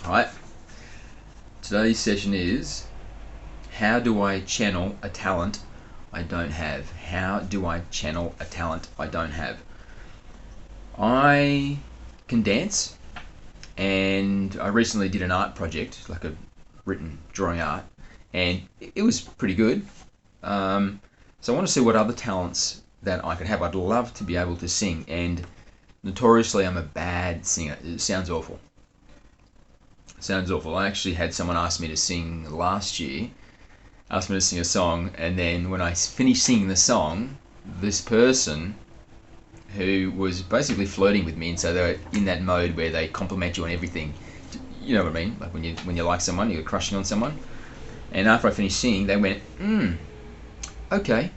Alright, today's session is how do I channel a talent I don't have? How do I channel a talent I don't have? I can dance, and I recently did an art project, like a written drawing art, and it was pretty good. So I want to see what other talents that I could have. I'd love to be able to sing, and notoriously I'm a bad singer. It sounds awful. Sounds awful. I actually had someone ask me to sing last year, asked me to sing a song, and then when I finished singing the song, this person who was basically flirting with me, and so they're in that mode where they compliment you on everything. You know what I mean? Like when you like someone, you're crushing on someone. And after I finished singing, they went, okay.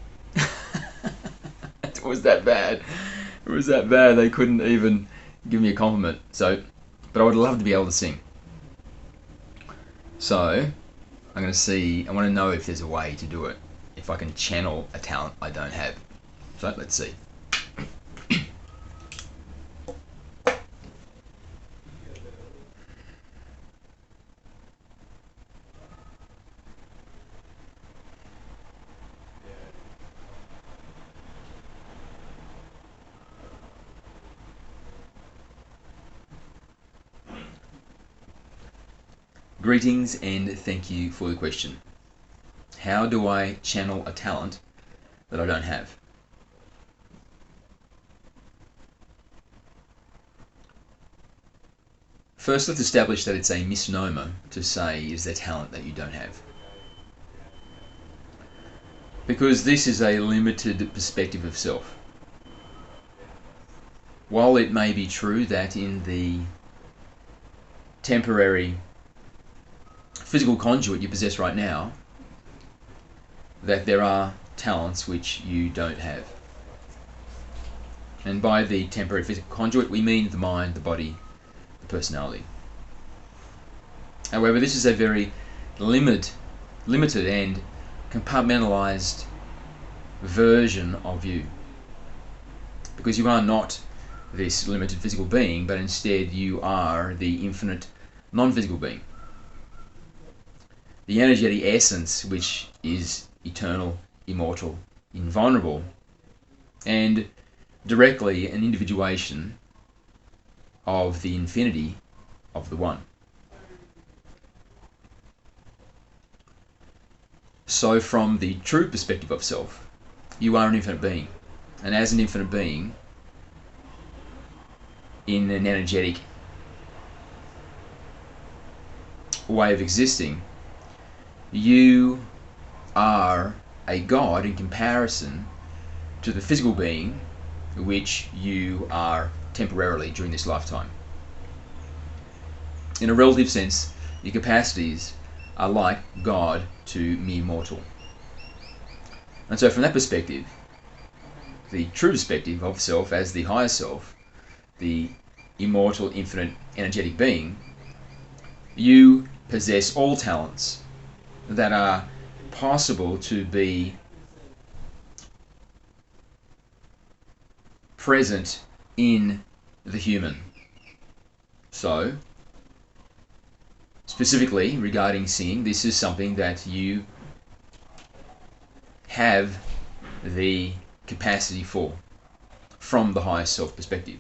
It was that bad. It was that bad. They couldn't even give me a compliment. So, but I would love to be able to sing. So, I'm going to see, I want to know if there's a way to do it, if I can channel a talent I don't have. So, let's see. Greetings and thank you for the question. How do I channel a talent that I don't have? First, let's establish that it's a misnomer to say is there talent that you don't have. Because this is a limited perspective of self. While it may be true that in the temporary physical conduit you possess right now, that there are talents which you don't have. And by the temporary physical conduit, we mean the mind, the body, the personality. However, this is a very limited and compartmentalized version of you. Because you are not this limited physical being, but instead you are the infinite non-physical being. The energetic essence, which is eternal, immortal, invulnerable, and directly an individuation of the infinity of the One. So from the true perspective of self, you are an infinite being. And as an infinite being, in an energetic way of existing, you are a God in comparison to the physical being which you are temporarily during this lifetime. In a relative sense, your capacities are like God to mere mortal. And so from that perspective, the true perspective of self as the higher self, the immortal, infinite, energetic being, you possess all talents that are possible to be present in the human. So, specifically regarding singing, this is something that you have the capacity for from the higher self perspective.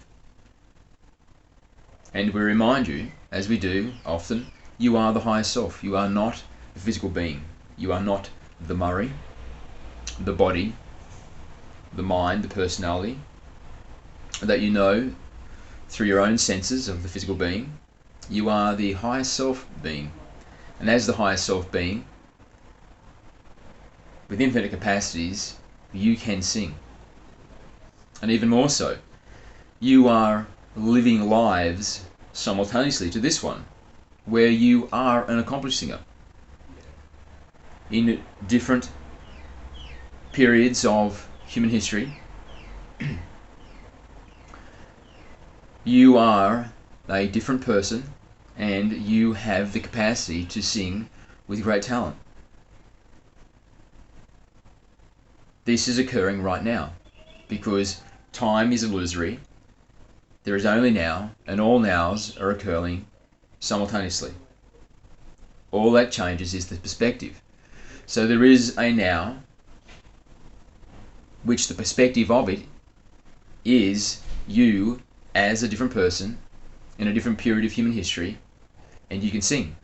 And we remind you, as we do often, you are the higher self. You are not the physical being. You are not the Murray, the body, the mind, the personality that you know through your own senses of the physical being. You are the higher self being. And as the higher self being, with infinite capacities, you can sing. And even more so, you are living lives simultaneously to this one, where you are an accomplished singer. In different periods of human history, you are a different person, and you have the capacity to sing with great talent. This is occurring right now, because time is illusory. There is only now, and all nows are occurring simultaneously. All that changes is the perspective. So there is a now, which the perspective of it is you as a different person in a different period of human history, and you can sing.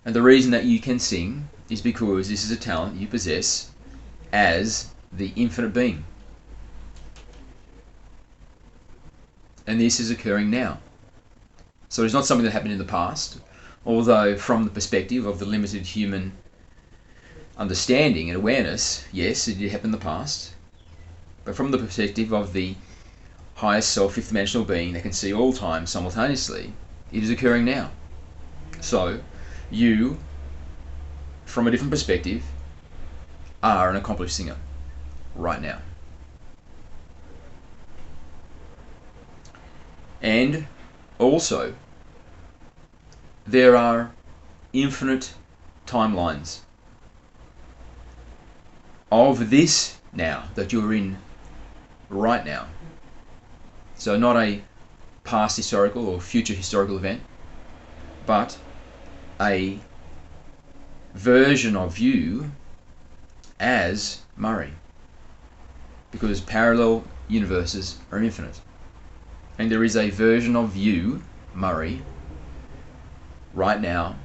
And the reason that you can sing is because this is a talent you possess as the infinite being. And this is occurring now. So it's not something that happened in the past, although from the perspective of the limited human understanding and awareness, yes, it did happen in the past. But from the perspective of the highest self, fifth dimensional being that can see all time simultaneously, it is occurring now. So you, from a different perspective, are an accomplished singer right now. And also, there are infinite timelines of this now that you're in right now. So not a past historical or future historical event, but a version of you as Murray, because parallel universes are infinite, and there is a version of you, Murray, right now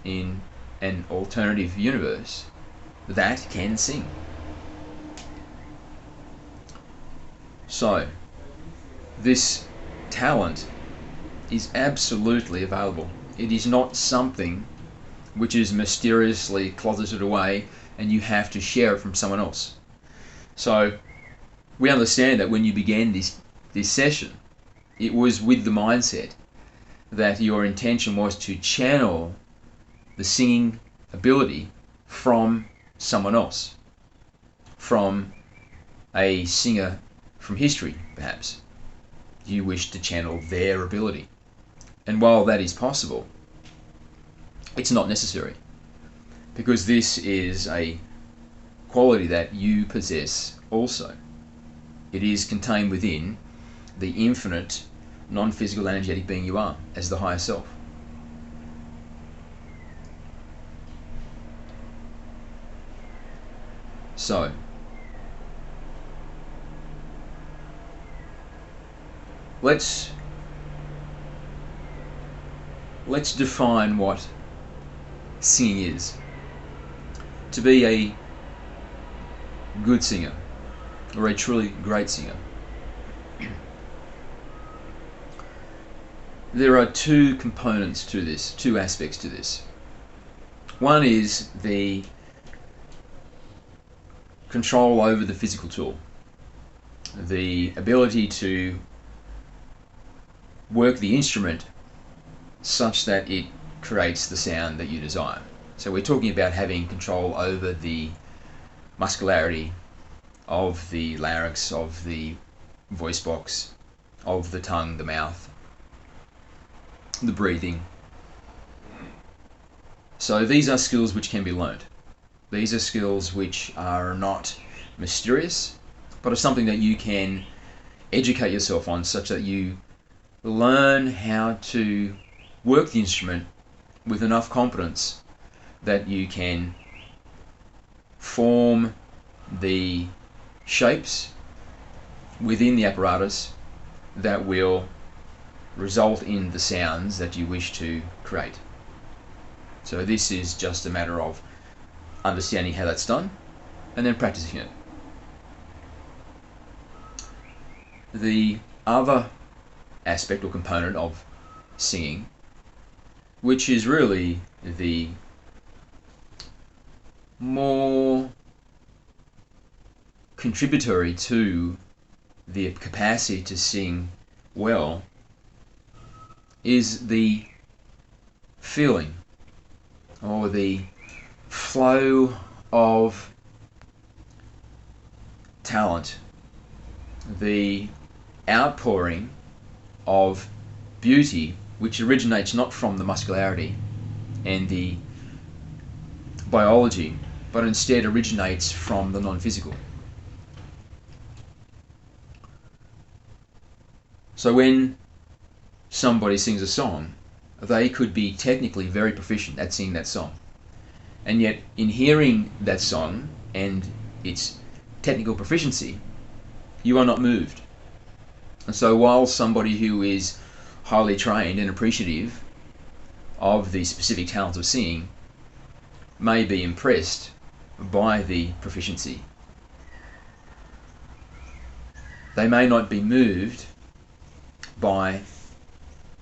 in an alternative universe that can sing. So this talent is absolutely available. It is not something which is mysteriously closeted away and you have to share it from someone else. So we understand that when you began this session, it was with the mindset that your intention was to channel the singing ability from someone else, from a singer from history, perhaps. You wish to channel their ability. And while that is possible, it's not necessary, because this is a quality that you possess also. It is contained within the infinite, non-physical, energetic being you are as the higher self. So, let's define what singing is. To be a good singer, or a truly great singer, there are two components to this, two aspects to this. One is the control over the physical tool, the ability to work the instrument such that it creates the sound that you desire. So we're talking about having control over the muscularity of the larynx, of the voice box, of the tongue, the mouth, the breathing. So these are skills which can be learned. These are skills which are not mysterious, but are something that you can educate yourself on, such that you learn how to work the instrument with enough competence that you can form the shapes within the apparatus that will result in the sounds that you wish to create. So this is just a matter of understanding how that's done and then practicing it. The other aspect or component of singing, which is really the more contributory to the capacity to sing well, is the feeling or the flow of talent, the outpouring of beauty, which originates not from the muscularity and the biology, but instead originates from the non-physical. So when somebody sings a song, they could be technically very proficient at singing that song. And yet, in hearing that song and its technical proficiency, you are not moved. And so while somebody who is highly trained and appreciative of the specific talents of singing may be impressed by the proficiency, they may not be moved by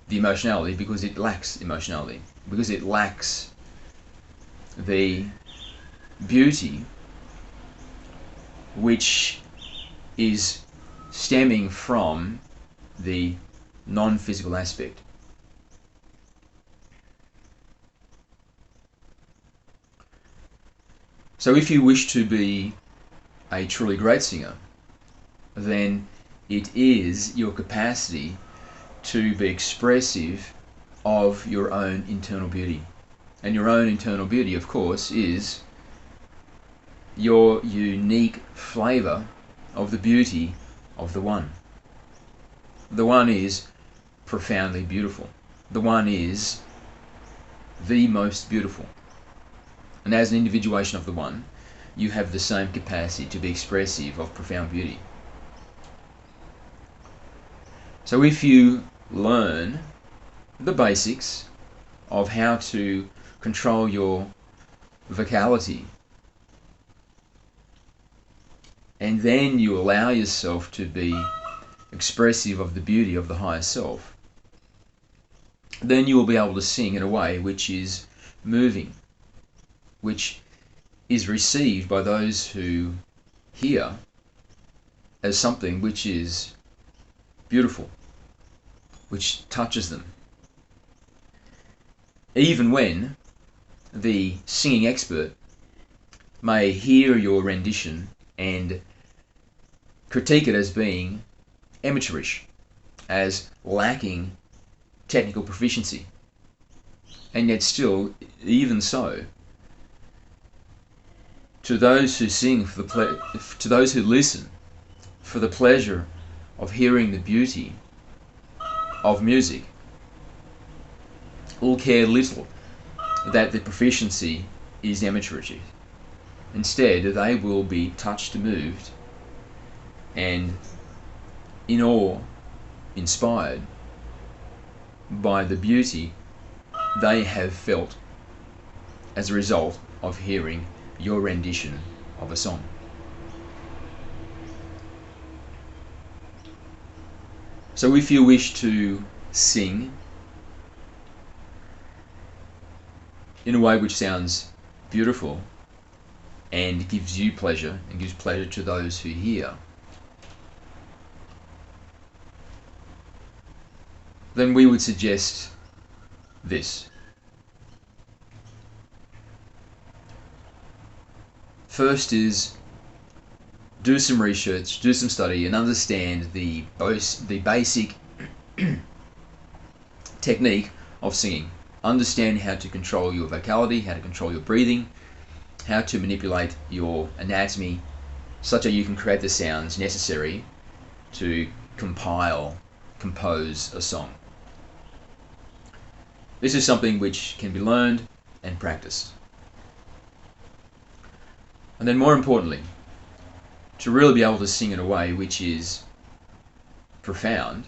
the emotionality because it lacks emotionality, because it lacks the beauty which is stemming from the non-physical aspect. So if you wish to be a truly great singer, then it is your capacity to be expressive of your own internal beauty. And your own internal beauty, of course, is your unique flavour of the beauty of the One. The One is profoundly beautiful. The One is the most beautiful. And as an individuation of the One, you have the same capacity to be expressive of profound beauty. So if you learn the basics of how to control your vocality, and then you allow yourself to be expressive of the beauty of the higher self, then you will be able to sing in a way which is moving, which is received by those who hear as something which is beautiful, which touches them. Even when the singing expert may hear your rendition and critique it as being amateurish, as lacking technical proficiency. And yet still, even so, to those who sing to those who listen for the pleasure of hearing the beauty of music, will care little that the proficiency is amateurish. Instead, they will be touched, moved, and in awe, inspired by the beauty they have felt as a result of hearing your rendition of a song. So if you wish to sing in a way which sounds beautiful and gives you pleasure and gives pleasure to those who hear, then we would suggest this. First is do some research, do some study, and understand the basic technique of singing. Understand how to control your vocality, how to control your breathing, how to manipulate your anatomy such that you can create the sounds necessary to compose a song. This is something which can be learned and practiced. And then more importantly, to really be able to sing in a way which is profound,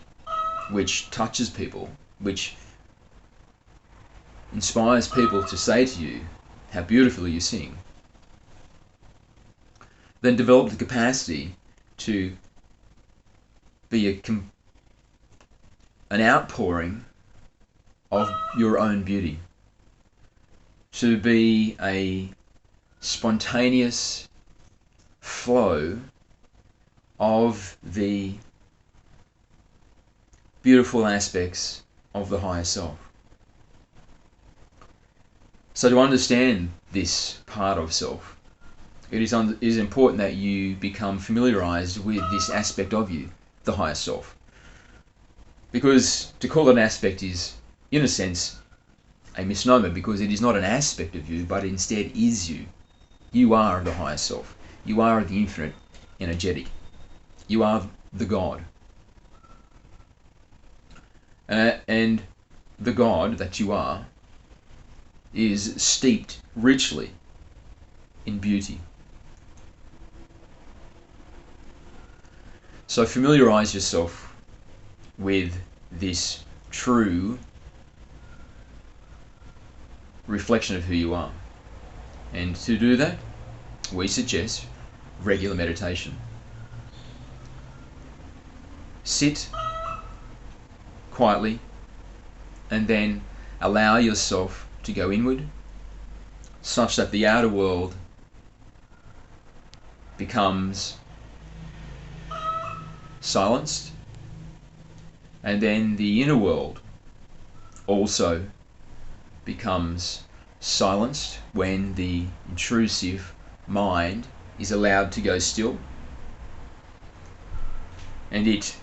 which touches people, which inspires people to say to you how beautifully you sing, then develop the capacity to be an outpouring of your own beauty, to be a spontaneous flow of the beautiful aspects of the higher self. So to understand this part of self, it is important that you become familiarized with this aspect of you, the higher self. Because to call it an aspect is, in a sense, a misnomer, because it is not an aspect of you, but instead is you. You are the higher self. You are the infinite energetic. You are the God. And the God that you are is steeped richly in beauty. So familiarize yourself with this true reflection of who you are. And to do that, we suggest regular meditation. Sit quietly and then allow yourself to go inward, such that the outer world becomes silenced, and then the inner world also becomes silenced when the intrusive mind is allowed to go still, and it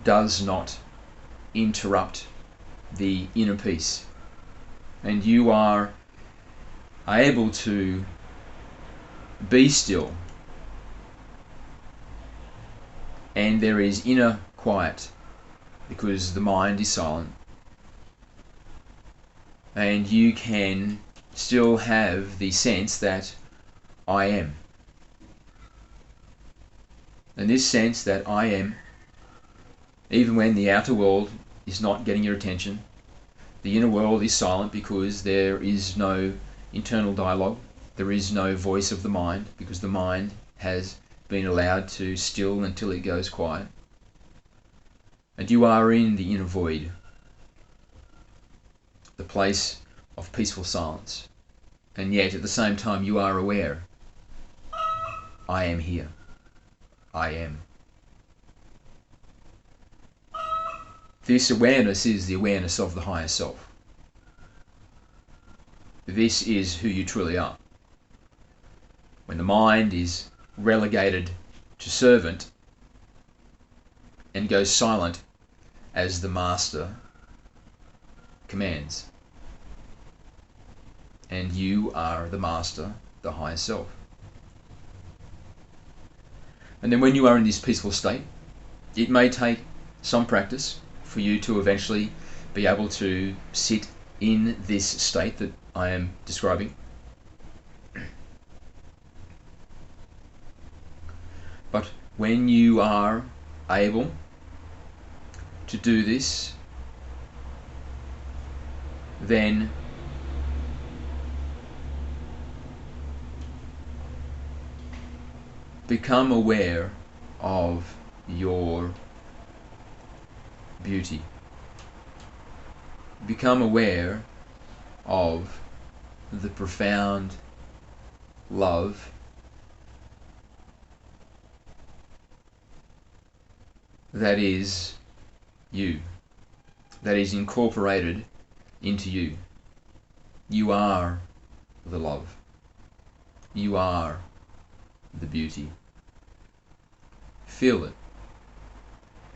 does not interrupt the inner peace, and you are able to be still, and there is inner quiet because the mind is silent, and you can still have the sense that I am. And this sense that I am, even when the outer world is not getting your attention, the inner world is silent because there is no internal dialogue, there is no voice of the mind because the mind has been allowed to still until it goes quiet. And you are in the inner void, the place of peaceful silence. And yet at the same time you are aware, I am here. I am. This awareness is the awareness of the higher self. This is who you truly are. When the mind is relegated to servant and goes silent as the master commands, and you are the master, the higher self. And then when you are in this peaceful state, it may take some practice for you to eventually be able to sit in this state that I am describing. But when you are able to do this, then become aware of your beauty. Become aware of the profound love that is you, that is incorporated into you. You are the love. You are the beauty. Feel it.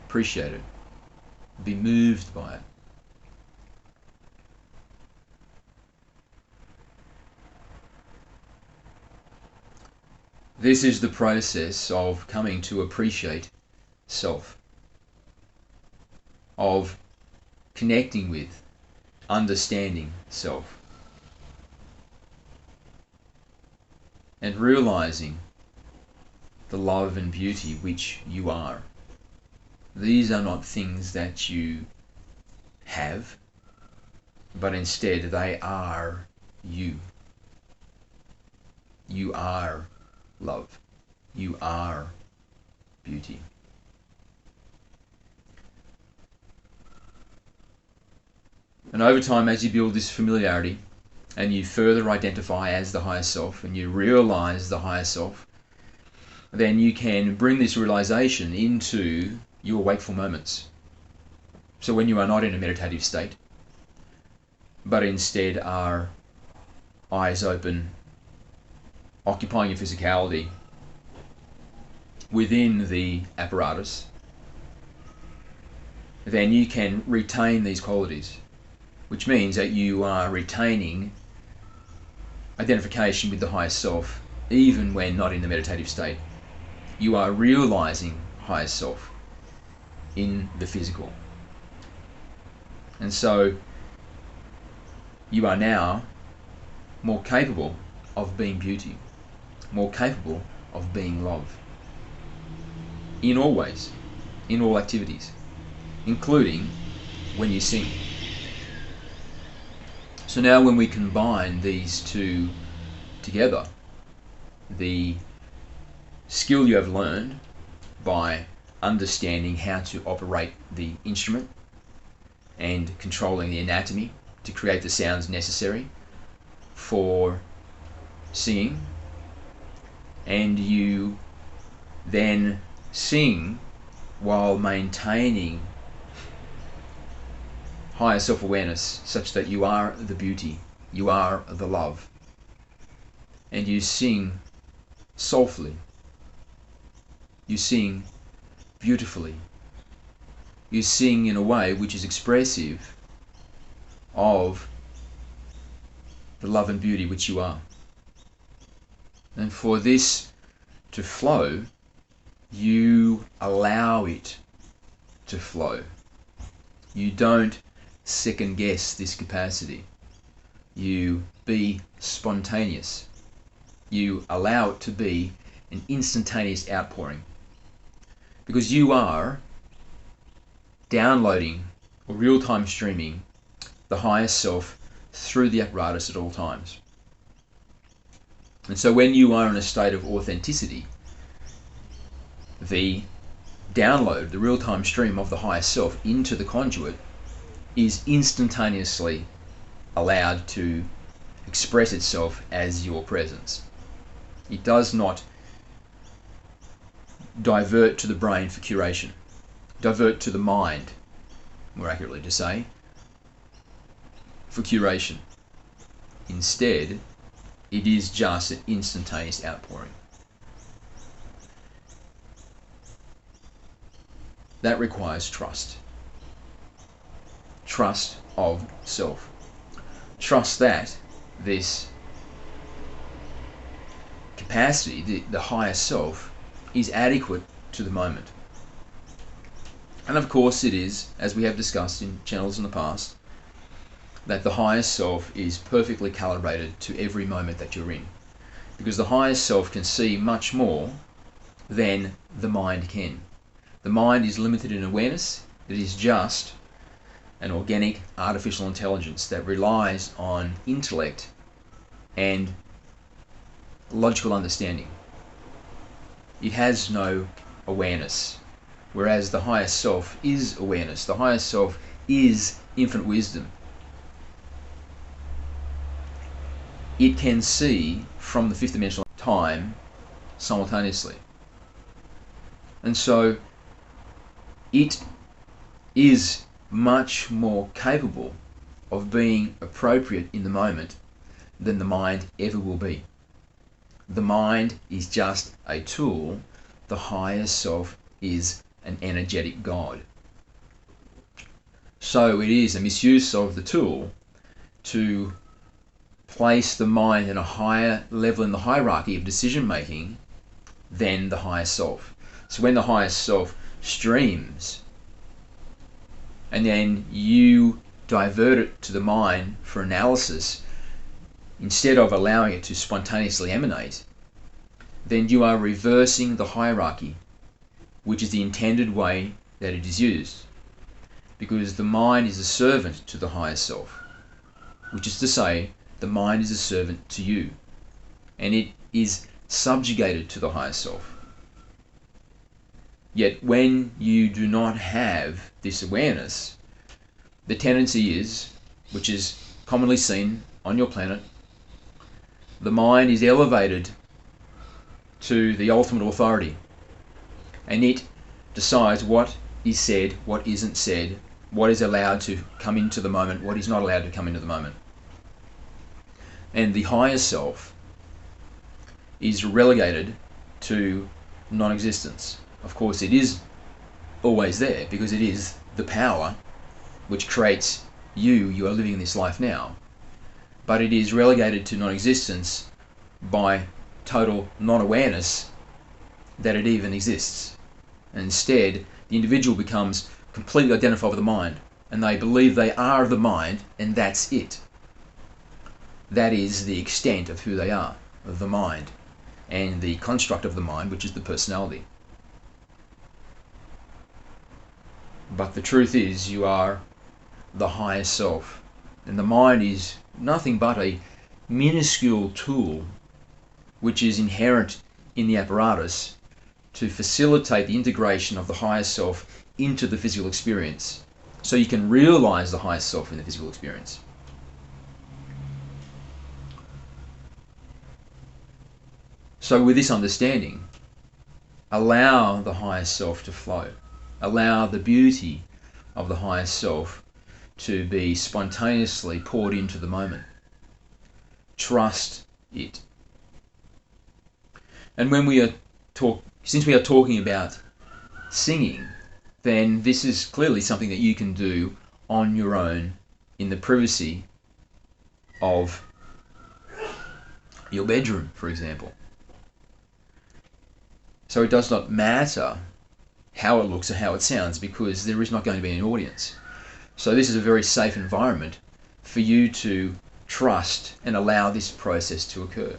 Appreciate it. Be moved by it. This is the process of coming to appreciate self, of connecting with, understanding self, and realizing the love and beauty which you are. These are not things that you have, but instead they are you. You are love. You are beauty. And over time, as you build this familiarity and you further identify as the higher self and you realize the higher self, then you can bring this realization into your wakeful moments. So when you are not in a meditative state, but instead are eyes open, occupying your physicality within the apparatus, then you can retain these qualities, which means that you are retaining identification with the higher self even when not in the meditative state. You are realizing higher self in the physical. And so you are now more capable of being beauty, more capable of being love, in all ways, in all activities, including when you sing. So now when we combine these two together, the skill you have learned by understanding how to operate the instrument and controlling the anatomy to create the sounds necessary for singing, and you then sing while maintaining higher self-awareness such that you are the beauty, you are the love, and you sing soulfully, you sing beautifully, you sing in a way which is expressive of the love and beauty which you are. And for this to flow, you allow it to flow. You don't second guess this capacity. You be spontaneous. You allow it to be an instantaneous outpouring, because you are downloading or real-time streaming the highest self through the apparatus at all times. And so when you are in a state of authenticity, the download, the real-time stream of the highest self into the conduit is instantaneously allowed to express itself as your presence. It does not divert to the brain for curation, divert to the mind, more accurately to say, for curation. Instead, it is just an instantaneous outpouring. That requires trust. Trust of self. Trust that this capacity, the higher self, is adequate to the moment. And of course it is, as we have discussed in channels in the past, that the highest self is perfectly calibrated to every moment that you're in. Because the highest self can see much more than the mind can. The mind is limited in awareness. It is just an organic artificial intelligence that relies on intellect and logical understanding. It has no awareness, whereas the highest self is awareness. The highest self is infinite wisdom. It can see from the fifth dimensional time simultaneously. And so it is much more capable of being appropriate in the moment than the mind ever will be. The mind is just a tool. The higher self is an energetic God. So it is a misuse of the tool to place the mind in a higher level in the hierarchy of decision making than the higher self. So when the higher self streams and then you divert it to the mind for analysis instead of allowing it to spontaneously emanate, then you are reversing the hierarchy, which is the intended way that it is used. Because the mind is a servant to the higher self, which is to say, the mind is a servant to you, and it is subjugated to the higher self. Yet when you do not have this awareness, the tendency is, which is commonly seen on your planet, the mind is elevated to the ultimate authority, and it decides what is said, what isn't said, what is allowed to come into the moment, what is not allowed to come into the moment. And the higher self is relegated to non-existence. Of course, it is always there because it is the power which creates you. You are living this life now. But it is relegated to non-existence by total non-awareness that it even exists. And instead, the individual becomes completely identified with the mind. and they believe they are the mind, and that's it. That is the extent of who they are, of the mind, and the construct of the mind, which is the personality. But the truth is, you are the higher self, and the mind is nothing but a minuscule tool which is inherent in the apparatus to facilitate the integration of the higher self into the physical experience, so you can realize the higher self in the physical experience. So with this understanding, allow the higher self to flow. Allow the beauty of the higher self to be spontaneously poured into the moment. Trust it. And when since we are talking about singing, then this is clearly something that you can do on your own in the privacy of your bedroom, for example. So it does not matter how it looks or how it sounds, because there is not going to be an audience. So this is a very safe environment for you to trust and allow this process to occur.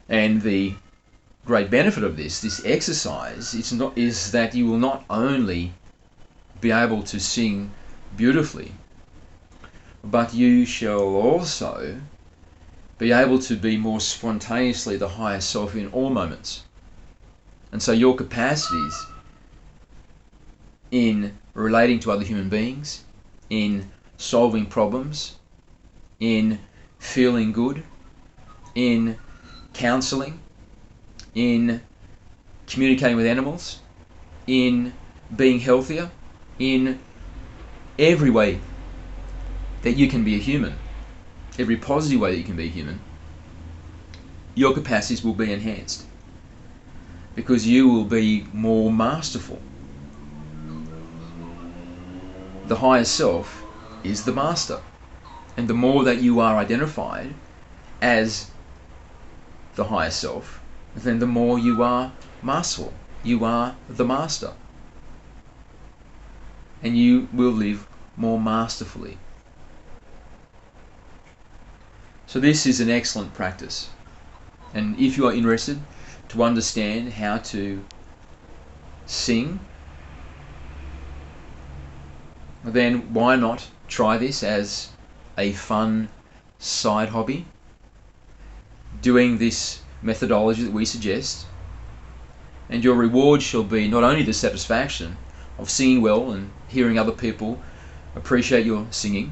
And the great benefit of this exercise is that you will not only be able to sing beautifully, but you shall also be able to be more spontaneously the higher self in all moments. And so your capacities in relating to other human beings, in solving problems, in feeling good, in counseling, in communicating with animals, in being healthier, in every way that you can be a human, every positive way that you can be a human, your capacities will be enhanced, because you will be more masterful. The higher self is the master, and the more that you are identified as the higher self, then the more you are masterful. You are the master, and you will live more masterfully. So this is an excellent practice, and if you are interested to understand how to sing, then why not try this as a fun side hobby, doing this methodology that we suggest, and your reward shall be not only the satisfaction of singing well and hearing other people appreciate your singing,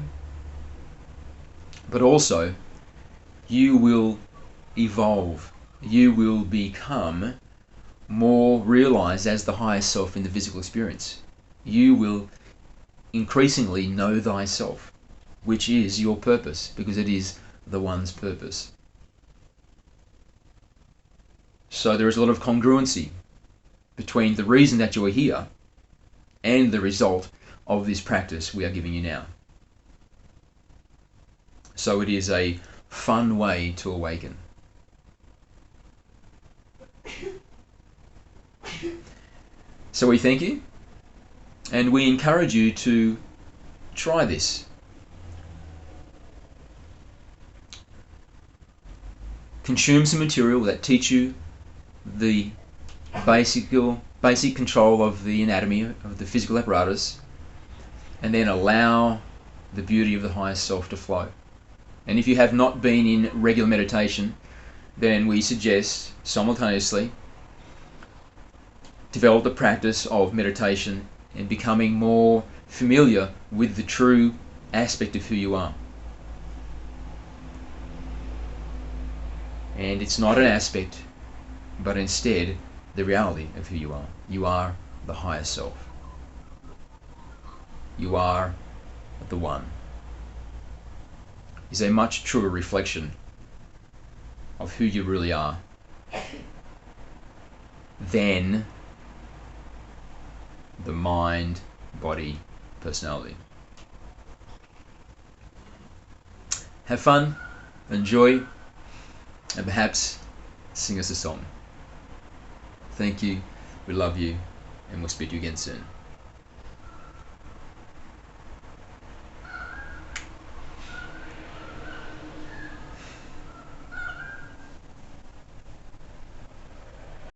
but also you will evolve. You will become more realized as the higher self in the physical experience. You will increasingly know thyself, which is your purpose, because it is the one's purpose. So there is a lot of congruency between the reason that you are here and the result of this practice we are giving you now. So it is a fun way to awaken. So we thank you, and we encourage you to try this. Consume some material that teach you the basic control of the anatomy of the physical apparatus, and then allow the beauty of the higher self to flow. And if you have not been in regular meditation, then we suggest simultaneously develop the practice of meditation and becoming more familiar with the true aspect of who you are. And it's not an aspect, but instead the reality of who you are. You are the higher self. You are the one. Is a much truer reflection of who you really are than the mind, body, personality. Have fun, enjoy, and perhaps sing us a song. Thank you, we love you, and we'll speak to you again soon.